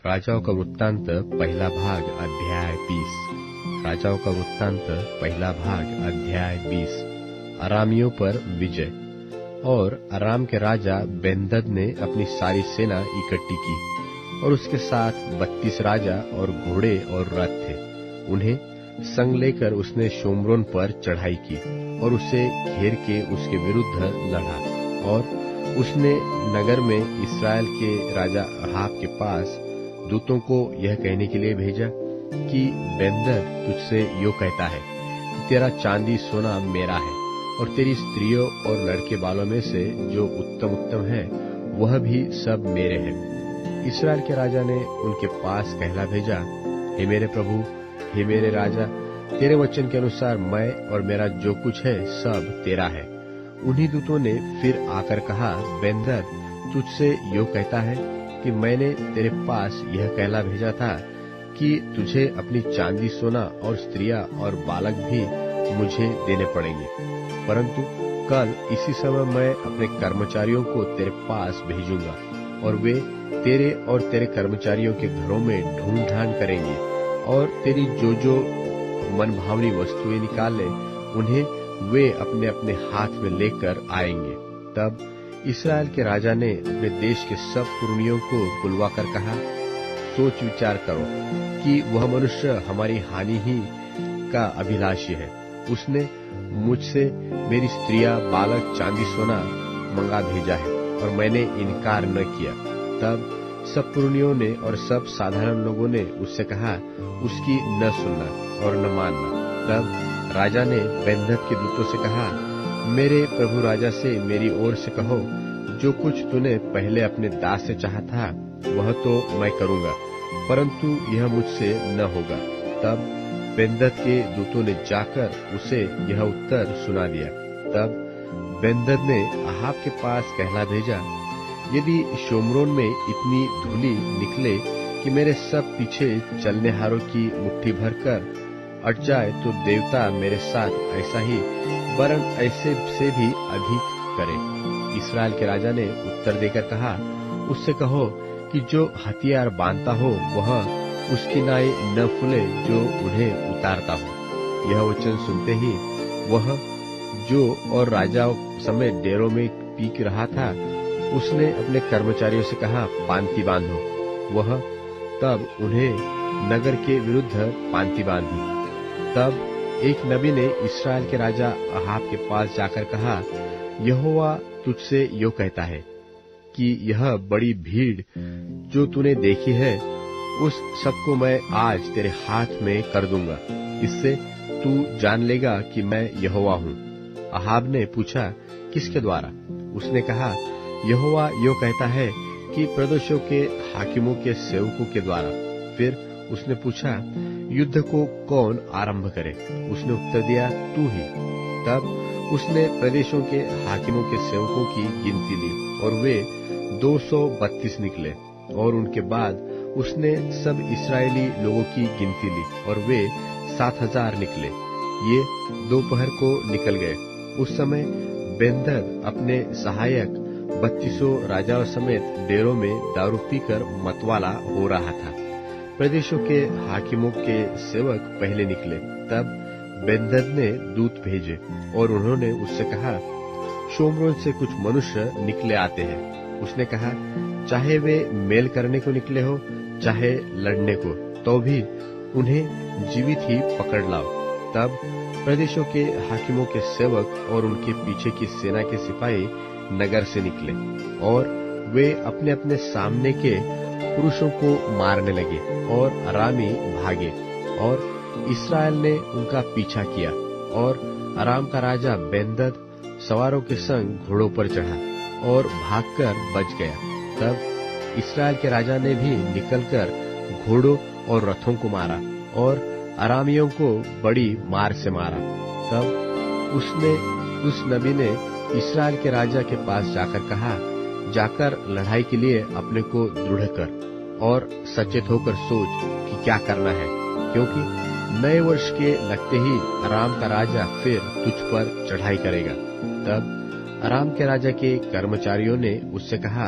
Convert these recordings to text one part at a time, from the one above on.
राजाओं का वृत्तांत पहला भाग अध्याय 20। राजाओं का वृत्तांत पहला भाग अध्याय 20। अरामियों पर विजय। और अराम के राजा बेन्हदद ने अपनी सारी सेना इकट्ठी की और उसके साथ 32 राजा और घोड़े और रथ थे। उन्हें संग लेकर उसने शोम्रोन पर चढ़ाई की और उसे घेर के उसके विरुद्ध लड़ा। और उसने नगर में इस्राएल के राजा अहाब के पास दूतों को यह कहने के लिए भेजा कि बेन्हदद तुझसे यो कहता है कि तेरा चांदी सोना मेरा है और तेरी स्त्रियों और लड़के बालों में से जो उत्तम उत्तम है वह भी सब मेरे हैं। इस्राएल के राजा ने उनके पास कहला भेजा, हे मेरे प्रभु, हे मेरे राजा, तेरे वचन के अनुसार मैं और मेरा जो कुछ है सब तेरा है। उन्हीं दूतों ने फिर आकर कहा, बेन्हदद तुझसे यो कहता है कि मैंने तेरे पास यह कहला भेजा था कि तुझे अपनी चांदी सोना और स्त्रियां और बालक भी मुझे देने पड़ेंगे। परंतु कल इसी समय मैं अपने कर्मचारियों को तेरे पास भेजूंगा और वे तेरे और तेरे कर्मचारियों के घरों में ढूंढ ढांड करेंगे और तेरी जो जो मनभावनी वस्तुएं निकाले उन्हें वे अपने अपने हाथ में लेकर आएंगे। तब इस्राएल के राजा ने अपने देश के सब पुरनियों को बुलवाकर कहा, सोच विचार करो कि वह मनुष्य हमारी हानि ही का अभिलाषी है। उसने मुझसे मेरी स्त्रियां बालक चांदी सोना मंगा भेजा है और मैंने इनकार न किया। तब सब पुरनियों ने और सब साधारण लोगों ने उससे कहा, उसकी न सुनना और न मानना। तब राजा ने बेन्हदद के दूतों से कहा, मेरे प्रभु राजा से मेरी ओर से कहो, जो कुछ तूने पहले अपने दास से चाहा था वह तो मैं करूंगा, परंतु यह मुझसे न होगा। तब बेन्हदद के दूतों ने जाकर उसे यह उत्तर सुना दिया। तब बेन्हदद ने अहाब के पास कहला भेजा, यदि शोम्रोन में इतनी धूलि निकले कि मेरे सब पीछे चलनेहारों की मुट्ठी भरकर अट जाए तो देवता मेरे साथ ऐसा ही वरन ऐसे से भी अधिक करे। इस्राएल के राजा ने उत्तर देकर कहा, उससे कहो कि जो हथियार बांधता हो वह उसकी नाई न फूले जो उन्हें उतारता हो। यह वचन सुनते ही वह जो और राजा समेत डेरों में पीक रहा था उसने अपने कर्मचारियों से कहा, पांति बांधो। वह तब उन्हें नगर के विरुद्ध पांति बांधी। तब एक नबी ने इस्राएल के राजा अहाब के पास जाकर कहा, यहोवा तुझसे यो कहता है कि यह बड़ी भीड़ जो तूने देखी है उस सबको मैं आज तेरे हाथ में कर दूंगा। इससे तू जान लेगा कि मैं यहोवा हूँ। अहाब ने पूछा, किसके द्वारा? उसने कहा, यहोवा यो कहता है कि प्रदेशों के हाकिमों के सेवकों के द्वारा। फिर उसने पूछा, युद्ध को कौन आरंभ करे? उसने उत्तर दिया, तू ही। तब उसने प्रदेशों के हाकिमों के सेवकों की गिनती ली और वे 232 निकले। और उनके बाद उसने सब इस्राएली लोगों की गिनती ली और वे 7000 निकले। ये दोपहर को निकल गए। उस समय बेन्हदद अपने सहायक 32 राजाओं समेत डेरों में दारू पीकर मतवाला हो रहा था। प्रदेशों के हाकिमों के सेवक पहले निकले। तब बेन्हदद ने दूत भेजे और उन्होंने उससे कहा, शोम्रोन से कुछ मनुष्य निकले आते हैं। उसने कहा, चाहे वे मेल करने को निकले हो चाहे लड़ने को, तो भी उन्हें जीवित ही पकड़ लाओ। तब प्रदेशों के हाकिमों के सेवक और उनके पीछे की सेना के सिपाही नगर से निकले और वे अपने अपने सामने के पुरुषों को मारने लगे और अरामी भागे। और इस्राएल ने उनका पीछा किया और अराम का राजा बेन्हदद सवारों के संग घोड़ों पर चढ़ा और भागकर बच गया। तब इस्राएल के राजा ने भी निकलकर घोड़ों और रथों को मारा और अरामियों को बड़ी मार से मारा। तब उस नबी ने इस्राएल के राजा के पास जाकर कहा, जाकर लड़ाई के लिए अपने को दृढ़ कर और सचेत होकर सोच कि क्या करना है, क्योंकि नए वर्ष के लगते ही अराम का राजा फिर तुझ पर चढ़ाई करेगा। तब अराम के राजा के कर्मचारियों ने उससे कहा,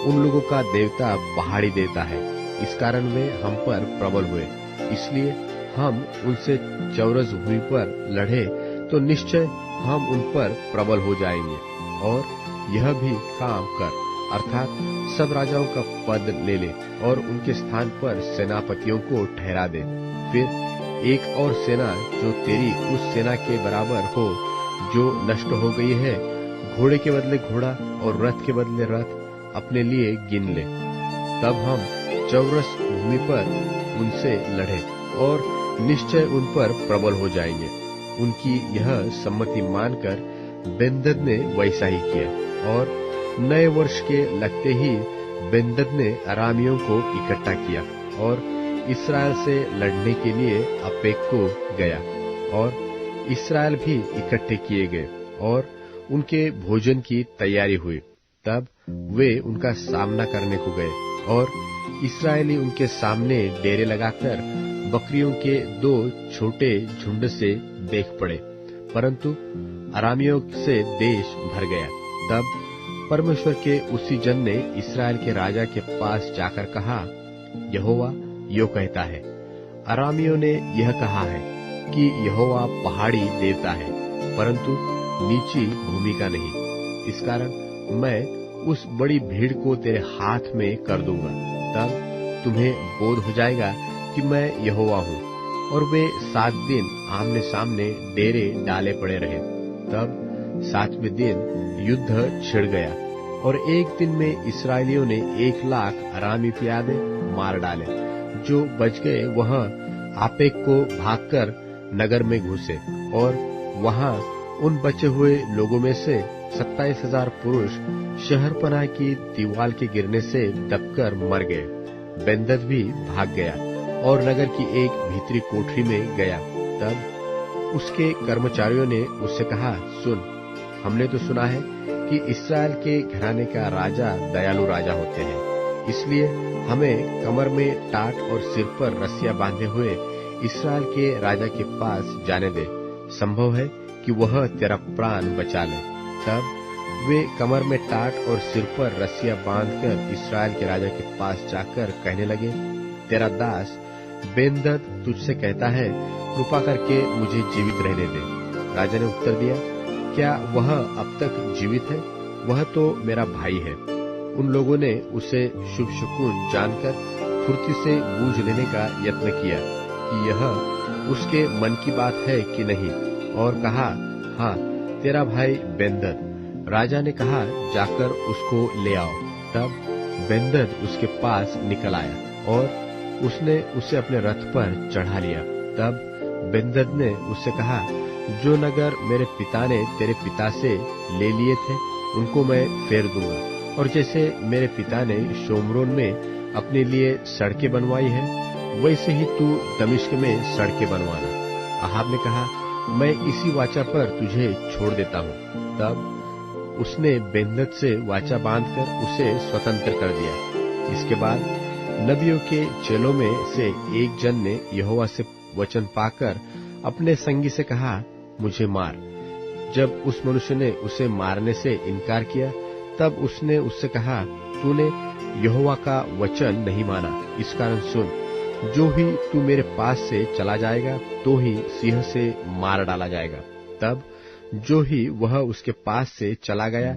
उन लोगों का देवता पहाड़ी देवता है इस कारण वे हम पर प्रबल हुए। इसलिए हम उनसे चौरस भूमि पर लड़े तो निश्चय हम उन पर प्रबल हो जाएंगे। और यह भी काम कर, अर्थात सब राजाओं का पद ले ले और उनके स्थान पर सेनापतियों को ठहरा दे। फिर एक और सेना जो तेरी उस सेना के बराबर हो जो नष्ट हो गई है, घोड़े के बदले घोड़ा और रथ के बदले रथ अपने लिए गिन ले। तब हम चौरस भूमि पर उनसे लड़े और निश्चय उन पर प्रबल हो जाएंगे। उनकी यह सम्मति मानकर बेन्हदद ने वैसा ही किया। और नए वर्ष के लगते ही बेन्हदद ने अरामियों को इकट्ठा किया और इस्राएल से लड़ने के लिए अपेक को गया। और इस्राएल भी इकट्ठे किए गए और उनके भोजन की तैयारी हुई। तब वे उनका सामना करने को गए और इस्राएली उनके सामने डेरे लगाकर बकरियों के 2 छोटे झुंड से देख पड़े, परंतु अरामियों से देश भर गया। तब परमेश्वर के उसी जन ने इस्राएल के राजा के पास जाकर कहा, यहोवा यो कहता है, अरामियों ने यह कहा है कि यहोवा पहाड़ी देवता है, परंतु नीची भूमि का नहीं। इस कारण मैं उस बड़ी भीड़ को तेरे हाथ में कर दूंगा। तब तुम्हें बोध हो जाएगा कि मैं यहोवा हूँ। और वे 7 दिन आमने सामने डेरे डाले पड़े रहे। तब 7वें दिन युद्ध छिड़ गया और एक दिन में इस्राएलियों ने 1 लाख अरामी प्यादे मार डाले। जो बच गए वह आपेक को भागकर नगर में घुसे और वहां उन बचे हुए लोगों में से 27,000 पुरुष शहरपनाह की दीवार के गिरने से दबकर मर गए। बेन्हदद भी भाग गया और नगर की एक भीतरी कोठरी में गया। तब उसके कर्मचारियों ने उससे कहा, सुन, हमने तो सुना है कि इस्राएल के घराने का राजा दयालु राजा होते हैं, इसलिए हमें कमर में टाट और सिर पर रस्सियां बांधे हुए इस्राएल के राजा के पास जाने दे। संभव है कि वह तेरा प्राण बचा ले। तब वे कमर में टाट और सिर पर रस्सियां बांधकर इस्राएल के राजा के पास जाकर कहने लगे, तेरा दास बेन्हदद तुझसे कहता है, कृपा करके मुझे जीवित रहने दे। राजा ने उत्तर दिया, क्या वह अब तक जीवित है? वह तो मेरा भाई है। उन लोगों ने उसे शुभ शकुन जानकर फुर्ती से बूझ लेने का यत्न किया कि यह उसके मन की बात है कि नहीं, और कहा, हाँ, तेरा भाई बेन्हदद। राजा ने कहा, जाकर उसको ले आओ। तब बेन्हदद उसके पास निकल आया और उसने उसे अपने रथ पर चढ़ा लिया। तब बेन्हदद ने उससे कहा, जो नगर मेरे पिता ने तेरे पिता से ले लिए थे उनको मैं फेर दूंगा, और जैसे मेरे पिता ने शोमरोन में अपने लिए सड़कें बनवाई है, वैसे ही तू दमिश्क में सड़कें बनवाना। अहाब ने कहा, मैं इसी वाचा पर तुझे छोड़ देता हूँ। तब उसने बेन्हदद से वाचा बांधकर उसे स्वतंत्र कर दिया। इसके बाद नबियों के चेलों में से एक जन ने यहोवा से वचन पाकर अपने संगी से कहा, मुझे मार। जब उस मनुष्य ने उसे मारने से इनकार किया, तब उसने उससे कहा, तूने यहोवा का वचन नहीं माना, इस कारण सुन, जो ही तू मेरे पास से चला जाएगा तो ही सिंह से मार डाला जाएगा। तब जो ही वह उसके पास से चला गया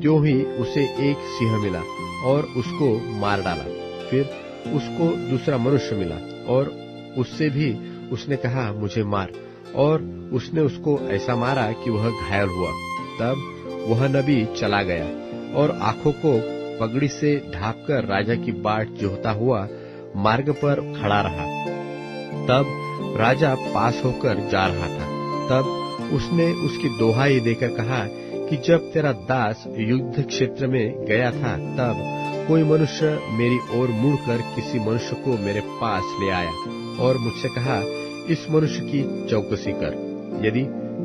त्यों ही उसे एक सिंह मिला और उसको मार डाला। फिर उसको दूसरा मनुष्य मिला और उससे भी उसने कहा, मुझे मार, और उसने उसको ऐसा मारा कि वह घायल हुआ। तब वह नबी चला गया और आंखों को पगड़ी से ढांपकर राजा की बाट जोहता हुआ मार्ग पर खड़ा रहा। तब राजा पास होकर जा रहा था। तब उसने उसकी दोहाई देकर कहा कि जब तेरा दास युद्ध क्षेत्र में गया था, तब कोई मनुष्य मेरी ओर मुड़कर किसी मनुष्य को मेरे पास ले आया और मुझसे कहा, इस मनुष्य की चौकसी कर। यदि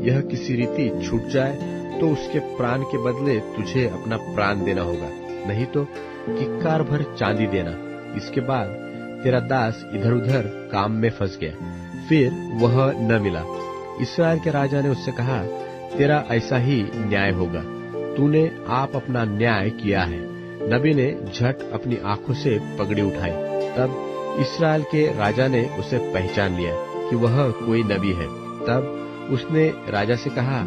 यह किसी रीति छूट जाए तो उसके प्राण के बदले तुझे अपना प्राण देना होगा, नहीं तो किक्कार भर चांदी देना। इसके बाद तेरा दास इधर उधर काम में फंस गया, फिर वह न मिला। इस्राएल के राजा ने उससे कहा, तेरा ऐसा ही न्याय होगा, तूने आप अपना न्याय किया है। नबी ने झट अपनी आंखों से पगड़ी उठाई तब इस्राएल के राजा ने उसे पहचान लिया कि वह कोई नबी है। तब उसने राजा से कहा,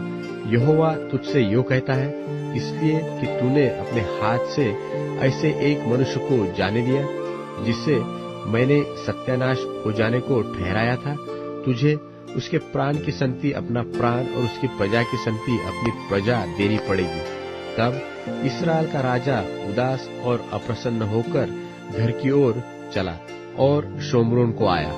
यहोवा तुझसे यो कहता है, इसलिए कि तूने अपने हाथ से ऐसे एक मनुष्य को जाने दिया जिससे मैंने सत्यानाश हो जाने को ठहराया था, तुझे उसके प्राण की संति अपना प्राण और उसकी प्रजा की संति अपनी प्रजा देनी पड़ेगी। तब इस्राएल का राजा उदास और अप्रसन्न होकर घर की ओर चला और शोम्रोन को आया।